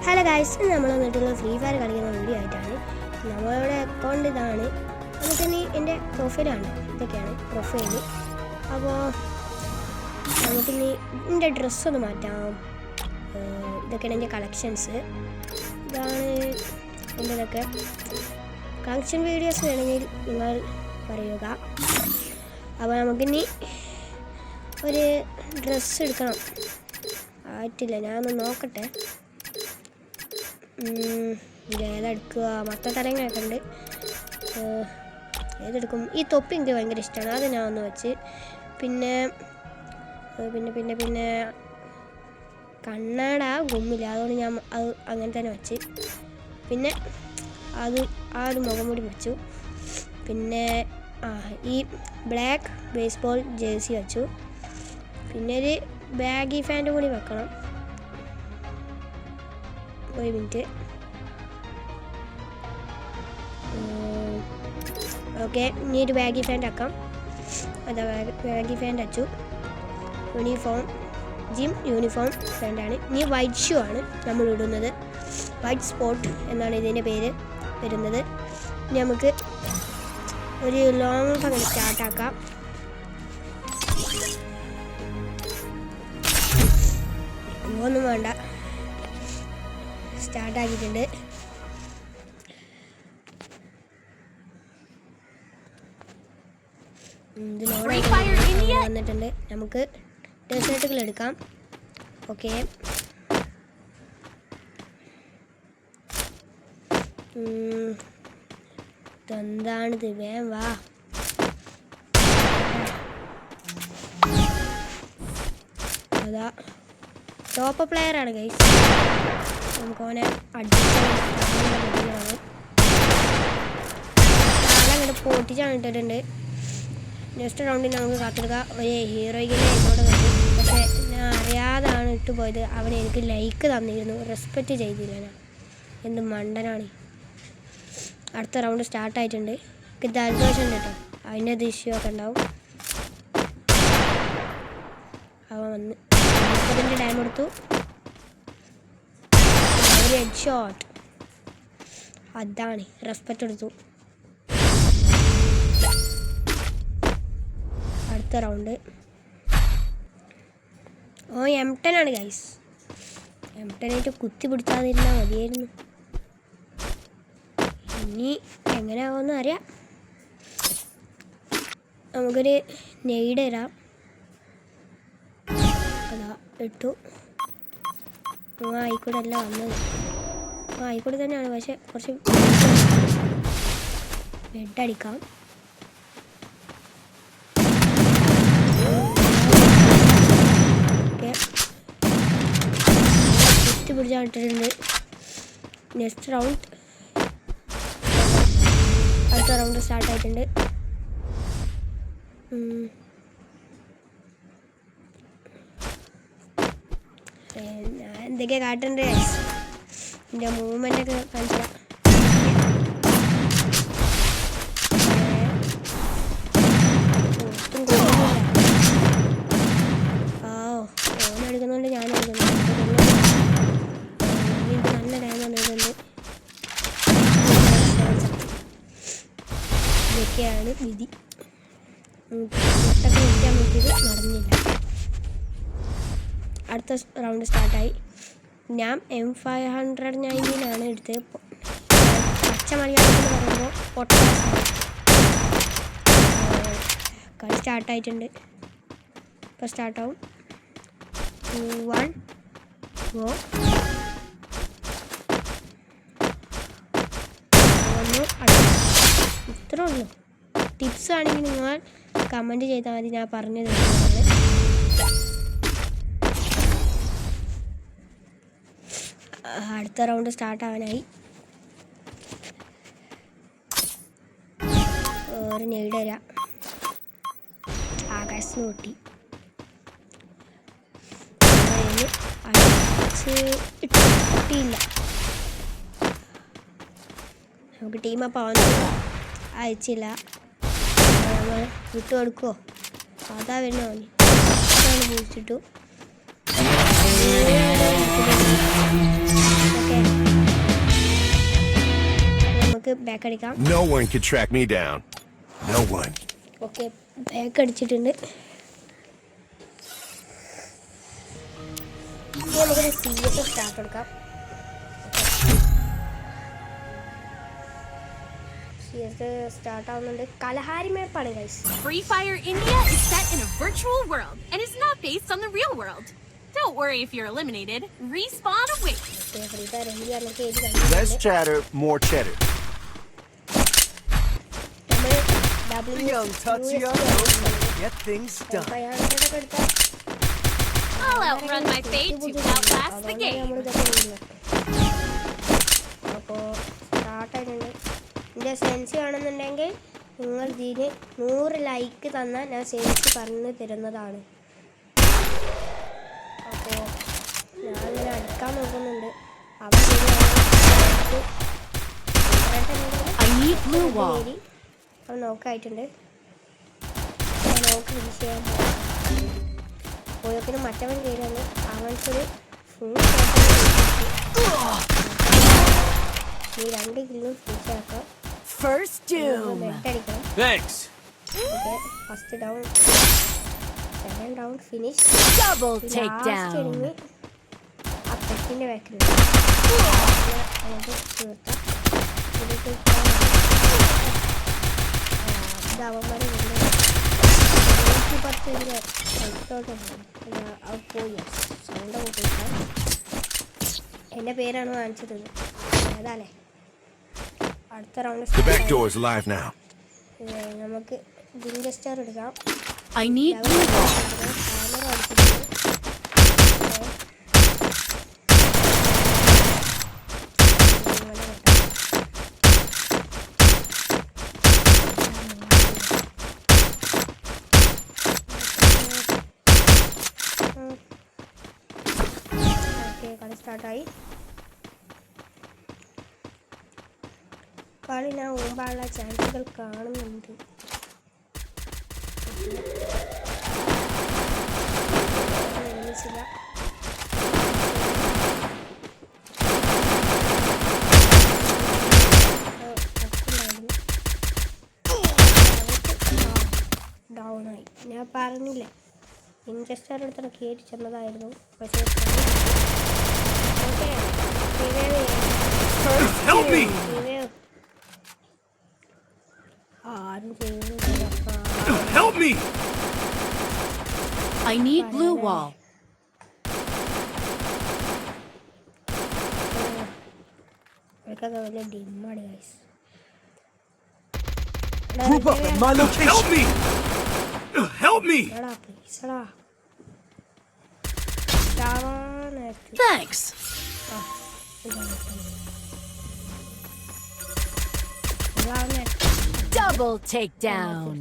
Hello guys, നമ്മൾ വന്നിട്ടുള്ള free fire കളിക്കുന്ന വീഡിയോ ആയിട്ടാണ്. നമ്മളുടെ അക്കൗണ്ട് ഇതാണ്. നമുക്കിനി എൻ്റെ പ്രൊഫൈലാണ്, ഇതൊക്കെയാണ് പ്രൊഫൈൽ. അപ്പോൾ നമുക്കിനി എൻ്റെ ഡ്രസ്സൊന്ന് മാറ്റാം. ഇതൊക്കെയാണ് എൻ്റെ കളക്ഷൻസ്. ഇതാണ് എൻ്റെ ഇതൊക്കെ കളക്ഷൻ വീഡിയോസ് വേണമെങ്കിൽ നിങ്ങൾ പറയുക. അപ്പോൾ നമുക്കിനി ഒരു ഡ്രസ്സ് എടുക്കണം. ആയിട്ടില്ല, ഞാനൊന്ന് നോക്കട്ടെ. ഏതെടുക്കുക? മൊത്തത്തലങ്ങളൊക്കെ ഉണ്ട്. ഏതെടുക്കും? ഈ തൊപ്പി എനിക്ക് ഭയങ്കര ഇഷ്ടമാണ്, അത് ഞാൻ ഒന്ന് വെച്ച്. പിന്നെ പിന്നെ പിന്നെ പിന്നെ കണ്ണട ഗുമ്മില്ല, അതുകൊണ്ട് ഞാൻ അത് അങ്ങനെ തന്നെ വെച്ച്. പിന്നെ ആ ഒരു മുഖം മൂടി വെച്ചു. പിന്നെ ഈ ബ്ലാക്ക് ബേസ്ബോൾ ജേഴ്സി വെച്ചു. പിന്നെ ഒരു ബാഗി ഫാൻറ്റ് കൂടി വെക്കണം. ഒരു മിനിറ്റ്. ഓക്കെ, ഇനി ഒരു ബാഗി ഫാൻറ്റ് ആക്കാം. അതാ ബാഗി ഫാൻറ്റ് അച്ചു. യൂണിഫോം, ജിം യൂണിഫോം ഫാൻറ്റാണ്. ഇനി വൈറ്റ് ഷൂ ആണ് നമ്മൾ ഇടുന്നത്. വൈറ്റ് സ്പോട്ട് എന്നാണ് ഇതിൻ്റെ പേര് വരുന്നത്. ഇനി നമുക്ക് ഒരു ലോങ് അങ്ങനെ സ്റ്റാർട്ടാക്കാം. ഒന്നും വേണ്ട, സ്റ്റാർട്ടാക്കിയിട്ടുണ്ട്. ഇത് വന്നിട്ടുണ്ട്. നമുക്ക് ഡെസേർട്ടുകൾ എടുക്കാം. ഓക്കെ, ഇതെന്താണിത്? വേഗം വാ. അതാ ടോപ്പ് പ്ലെയറാണ് ഗൈസ്. നമുക്ക് ഓനെ അങ്ങോട്ട് പൊട്ടിച്ചാണ് ഇട്ടിട്ടുണ്ട്. നെക്സ്റ്റ് റൗണ്ടിൽ നമുക്ക് കാത്തിരിക്കാം. ഒരു ഹീറോയിനെ ഇങ്ങോട്ട് കിട്ടും. പക്ഷേ ഞാൻ അറിയാതാണ് ഇട്ട് പോയത്. അവൻ എനിക്ക് ലൈക്ക് തന്നിരുന്നു, റെസ്പെക്റ്റ് ചെയ്തില്ല. ഞാൻ എന്ത് മണ്ടനാണ്. അടുത്ത റൗണ്ട് സ്റ്റാർട്ടായിട്ടുണ്ട്. എനിക്ക് ജലദോഷം ഉണ്ട് കേട്ടോ, അതിൻ്റെ അത് ഇഷ്യൂ ഒക്കെ ഉണ്ടാവും. അവൻ വന്ന് 30 ടൈം എടുത്തു. ഒരു ഹെഡ് ഷോട്ട്, അതാണ് റെസ്പെക്റ്റ് എടുത്തു. അടുത്ത റൗണ്ട്. M10 ആണ് ഗൈസ്. M10 ആയിട്ട് കുത്തി പിടിച്ചാതിരുന്നാൽ മതിയായിരുന്നു. ഇനി എങ്ങനെയാവുമെന്ന് അറിയാം. നമുക്കൊരു നെയ്ഡ് തരാം. അതാ ഇട്ടു. ആയിക്കൂടെ അല്ല വന്നത്. ആയിക്കൂടെ തന്നെയാണ്, പക്ഷെ കുറച്ച് ബെഡ് അടിക്കാം. ഓക്കെ, കുത്തി പിടിച്ചാൽ ഇട്ടിട്ടുണ്ട്. Next round. അടുത്ത റൗണ്ട് സ്റ്റാർട്ടായിട്ടുണ്ട്. ഞാൻ എന്തൊക്കെയാണ് കാട്ടണ്ടേ? എൻ്റെ മൂവ്മെൻ്റൊക്കെ കാണിച്ചാൽ ഓനെടുക്കുന്നുണ്ട്, ഞാനും എടുക്കുന്നുണ്ട്. എനിക്ക് നല്ല ടൈം വന്നിട്ടുണ്ട്. ഇതൊക്കെയാണ് വിധി. മുട്ടൊക്കെ വിളിക്കാൻ പറ്റിയത് നടന്നില്ല. അടുത്ത റൗണ്ട് സ്റ്റാർട്ടായി. ഞാൻ M519 എടുത്തത്. പച്ച മലയാളത്തിൽ പറയുമ്പോൾ പൊട്ടാസ്. കളി സ്റ്റാർട്ടായിട്ടുണ്ട്. ഇപ്പോൾ സ്റ്റാർട്ടാവും. 1 ഗോ. ഇത്രേ ഉള്ളൂ. ടിപ്സ് ആണെങ്കിൽ നിങ്ങൾ കമൻറ്റ് ചെയ്താൽ മതി, ഞാൻ പറഞ്ഞു തരുന്നത്. അടുത്ത റൗണ്ട് സ്റ്റാർട്ടാവാനായി. ഒരു നെയ്ഡ് തരാം. ആകാശത്തിന് പൊട്ടി. കിട്ടിയില്ല. നമുക്ക് ടീം അപ്പം അയച്ചില്ല. നമ്മൾ വിട്ടു കൊടുക്കുമോ? അതാ വരുന്ന മതി. ബൂസ്റ്റിട്ടു. ഓക്കെ, നമുക്ക് ബാക്ക് അടിക്കാം. No one can track me down. No one. Okay, back അടിച്ചിട്ടുണ്ട്. ഇനി നമുക്കൊരു CS സ്റ്റാർട്ട് എടുക്കാം. സ്റ്റാർട്ട് ആവുന്നുണ്ട്. കലഹാരി മാപ്പാണ് guys. Free Fire India is set in a virtual world and is not based on the real world. Don't worry if you're eliminated. Respawn awaits. Free fire India എന്നൊക്കെ എഴുതി Less കണ്ടിട്ടുണ്ട്. chatter, more cheddar. നമ്മൾ Young Tatsuya knows how to get things done. I'll outrun my fate to outlast the game. അപ്പോൾ സ്റ്റാർട്ടായിട്ടുണ്ട്. എൻ്റെ sense കാണുന്നുണ്ടെങ്കിൽ നിങ്ങൾ ഇതിന് 100 like തന്നാൽ ഞാൻ സെൻസ് പറഞ്ഞു തരുന്നതാണ്. അപ്പോൾ ഞാനിങ്ങനെ അടിക്കാൻ നോക്കുന്നുണ്ട്. അവൻ നോക്കായിട്ടുണ്ട്. നോക്ക് ഫിനിഷ് ചെയ്യാൻ പോയക്കിന് മറ്റവൻ കയറിയാണ്. അവൻക്കൊരു ഫുൾ ഈ 2 കില്ലും ഫിനിഷ് ആക്കാം. വെട്ടടിക്കണം. Okay, first down, second down finish. Last enemy ആ പെട്ടിൻ്റെ ബാക്കിൽ നമുക്ക് തീർത്താം. ഇത് അവന്മാരെ സൗണ്ട് കൂട്ടിയിട്ടാൽ എൻ്റെ പേരാണ് കാണിച്ചത്. അതല്ലേ അടുത്ത round The back door is alive now. നമുക്ക് വിൻഡസ്റ്റർ എടുക്കാം. I need ക്യാമറ അടിച്ചിട്ടുണ്ട്. കളി സ്റ്റാർട്ടായി. കളി ഞാൻ മുമ്പാനുള്ള ചാൻസുകൾ കാണുന്നുണ്ട്. എഴുതിച്ചില്ല. ഡൗണായി. ഞാൻ പറഞ്ഞില്ലേ ഇൻട്രസ്റ്റർ അടുത്താണ് കയറ്റി ചെന്നതായിരുന്നു. പക്ഷേ ആരും ചെയ്യുന്നില്ല. Help me! I need blue wall. ഇവർക്കൊക്കെ വലിയ ഡിമ്മാണ് guys. Group up at my location. Help me! Help me! എടാ പ്ലീസ് എടാ. ചാവാനായിട്ട്. Thanks. Double takedown.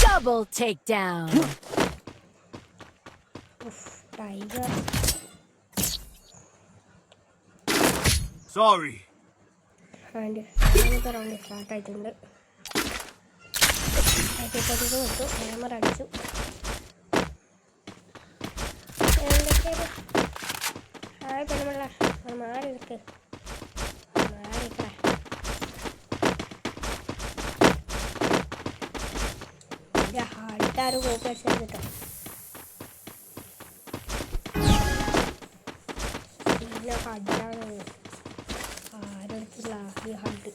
Double takedown. Tiger. Sorry. രണ്ടാമത്തെ റൗണ്ട് സ്റ്റാർട്ടായിട്ടുണ്ട്. വിട്ടു ക്യാമറ അടിച്ചു. എന്തൊക്കെയാണ് ഹായ് പെണ്ണുമുള്ള മാറിയിരിക്ക് മാറിയിരിക്കേ. എൻ്റെ ഹാർട്ടാരും കോപ്പി അടിച്ചത് കേട്ടോ. പിന്നെ ഹഡാണ് ആരെടുത്തില്ല ഈ ഹഡ്.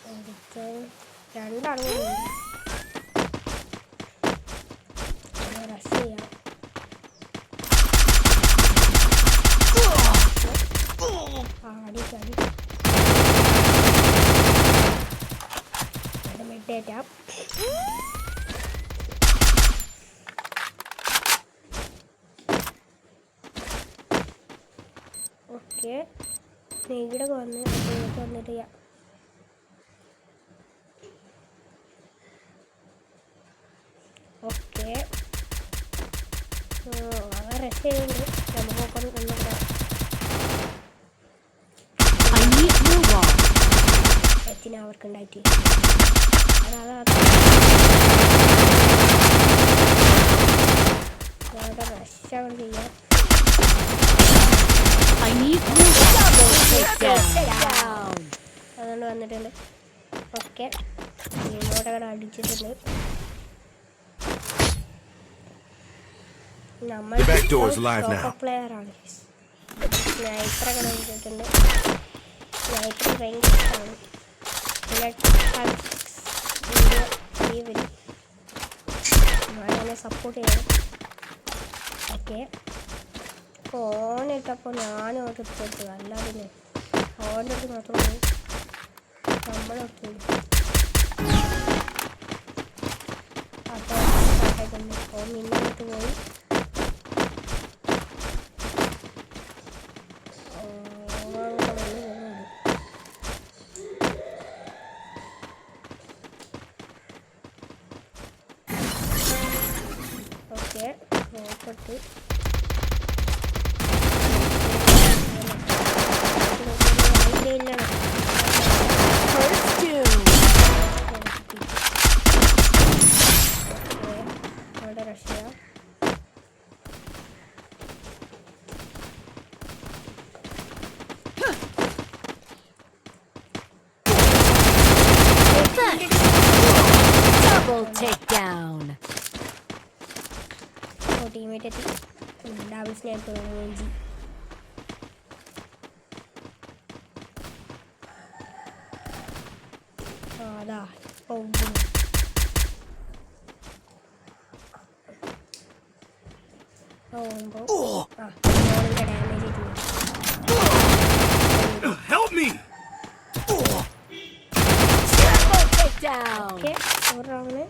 നമുക്ക് രണ്ടാളും റഷ് ചെയ്യാം. അടിക്കടി മെഡേറ്റാം. ഓക്കെ ഇവിടെ വന്ന് ഇങ്ങോട്ട് വന്നിട്ട് ചെയ്യാം. ഓക്കെ അവർ റഷ് ചെയ്യുന്നുണ്ട്. നമുക്കൊക്കെ ഒന്നുകൂടെ എത്തിനാ അവർക്കുണ്ടായിട്ട് റഷാണ് ചെയ്യാം. അതുകൊണ്ട് വന്നിട്ടുണ്ട്. ഓക്കെ ഇങ്ങോട്ടൊക്കെ അടിച്ചിട്ടുണ്ട്. നമ്മൾ The back door is live now. Player ആണ്. സ്നൈപ്പറൊക്കെ നോക്കിയിട്ടുണ്ട്. സ്നൈപ്പർ ഭയങ്കര ഇഷ്ടമാണ്. ഞാനെ സപ്പോർട്ട് ചെയ്യണം. ഓക്കെ ഫോണിട്ടപ്പോൾ ഞാനും ഓർഡർ എടുത്തു. അല്ലാതെ ഓർഡർ എടുത്ത് മാത്രമേ നമ്മളൊക്കെ അപ്പോൾ ഫോൺ മിന്നിട്ട് പോയി. ഓക്കെ നോക്കട്ട് അവിടെ റഷ് ചെയ്യാം. Takedown. ടീമേറ്റ് എത്തി. ഡബിൾ സ്നൈപ്പർ ജി. അതാ പോകുമ്പോൾ damage Help me! Takedown. Okay ഓവറാണ്.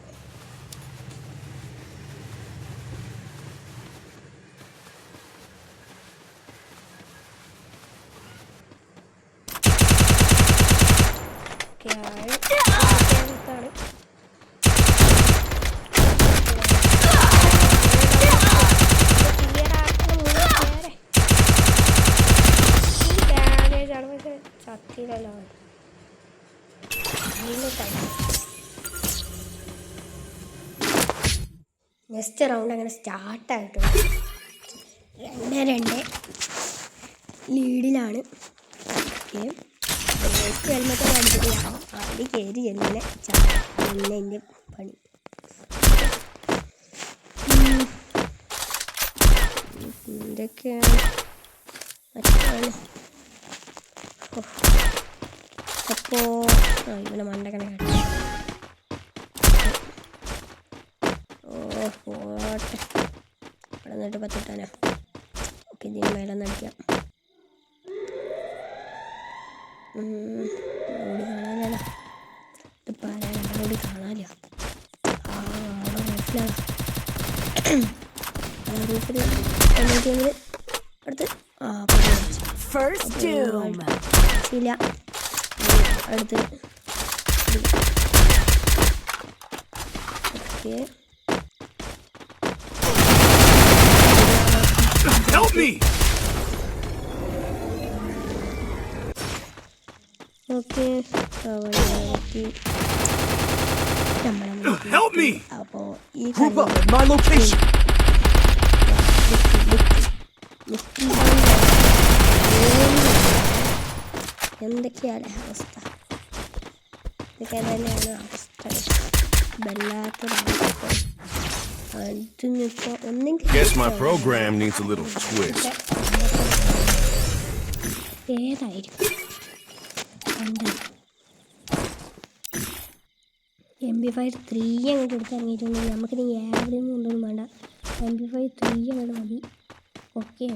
ചത്തിരല്ലോ നെക്സ്റ്റ് റൗണ്ട് അങ്ങനെ സ്റ്റാർട്ടായിട്ടുണ്ട്. 2-2 ലീഡിലാണ്. ഹെൽമെറ്റ് അടിച്ചിട്ട് ആദ്യ കയറി ചെല്ലിനെ പിന്നെ എൻ്റെ പണി. എന്തൊക്കെയാണ് മറ്റാണ് അപ്പോൾ ഇവനെ മണ്ടക്കണ കേട്ടോ. പോട്ടെ ഇവിടെ നിന്നിട്ട് 10 ഇട്ടാനാ. ഓക്കെ ഇതിന് മേലെ നടിക്കാം. ഓടി കാണാനല്ല ഇത് പറയാൻ ഓടി കാണാനില്ല. അവിടെ മനസ്സിലാകാം. റൂഫിൽ അടുത്ത് First doom. ഇല്ല അടുത്ത് okay Help me! Okay Help me! അപ്പോൾ ഈ Group up at my location. എന്തൊക്കെയാണ് അവസ്ഥ? ഇതൊക്കെ തന്നെയാണ് അവസ്ഥ. വല്ലാത്തൊരവസ്ഥ. അതിനിപ്പോൾ ഒന്നെങ്കിൽ Guess my program needs a little twist. ഏതായിരിക്കും MP5 അങ്ങോട്ട് എടുത്തിറങ്ങിയിട്ടുണ്ടെങ്കിൽ നമുക്കിനി എവിടെയൊന്നും കൊണ്ടൊന്നും വേണ്ട. MP5 അങ്ങോട്ട് മതി. Okay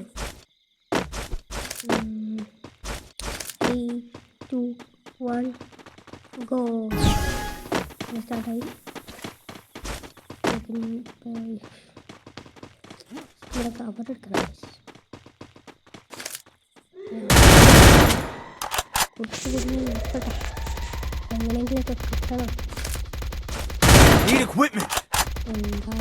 3, 2, 1 go. സ്റ്റാർട്ടായി. ഇവിടെ കവർ എടുക്കണം. കുറിച്ച് കിട്ടുന്ന നിർത്തട്ടെ. എങ്ങനെയെങ്കിലൊക്കെ കിട്ടണം. Need equipment. എന്താ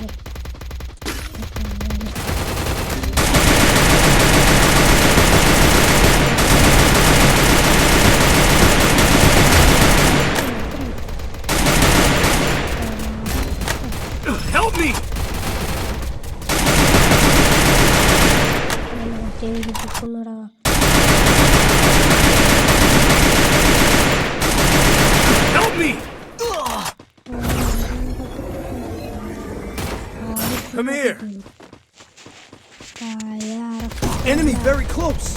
Help me! ചെയ്യുന്നടാ. Help me! Come here. Enemy very close.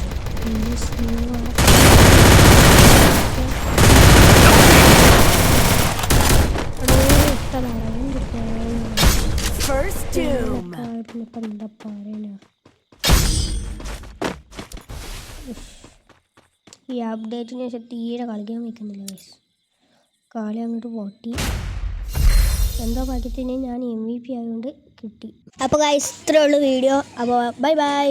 First doom. എന്താ പറയണ ഈ അപ്ഡേറ്റിന് ശേഷം തീരെ കളിക്കാൻ വയ്ക്കുന്നില്ല ഗൈസ്. കളി അങ്ങോട്ട് പൊട്ടി. എന്തോ ഭാഗ്യത്തിന് ഞാൻ MVP ആയതുകൊണ്ട് കിട്ടി. അപ്പോൾ ഗൈസ് ഇത്രയേ ഉള്ളൂ വീഡിയോ. അപ്പോൾ ബൈ ബൈ.